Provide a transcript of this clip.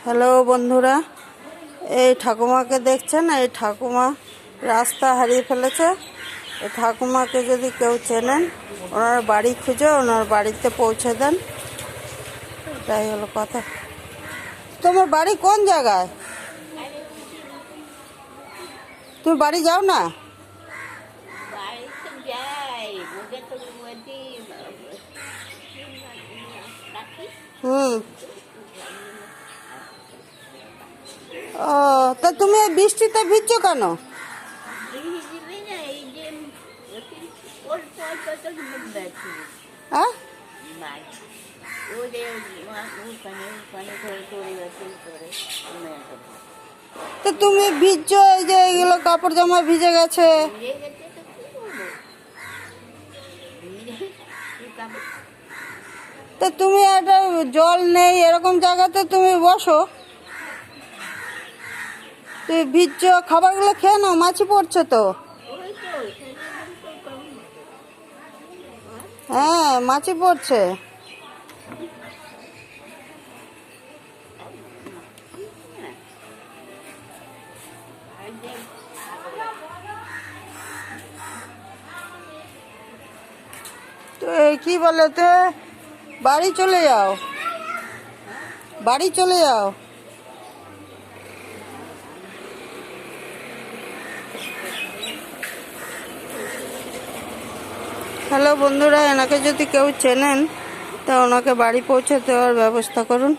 Hello বন্ধুরা, এই ঠাকুমাকে দেখছেন। এই ঠাকুমা রাস্তা হারিয়ে ফেলেছে। এই ঠাকুমাকে যদি কেউ চেনেন, ওনার বাড়ি খুঁজে ওনার বাড়িতে পৌঁছে দেন। এটাই হলো কথা। তোমার বাড়ি কোন জায়গায়? তুমি বাড়ি যাও না? হুম। ও, তা তুমি এই বৃষ্টিতে ভিজছো কেন? হ্যাঁ, তো তুমি ভিজছো, এই যে এগুলো কাপড় জামা ভিজে গেছে। তো তুমি একটা জল নেই এরকম জায়গাতে তুমি বসো। তুমি ভিজছো, খাবারগুলো খেয়ে নাও, মাছি পড়ছে তো। হ্যাঁ, মাছি পড়ছে। তো কি বলে, তো বাড়ি চলে যাও, বাড়ি চলে যাও। হ্যালো বন্ধুরা, এনাকে যদি কেউ চেনেন তা ওনাকে বাড়ি পৌঁছে দেওয়ার ব্যবস্থা করুন।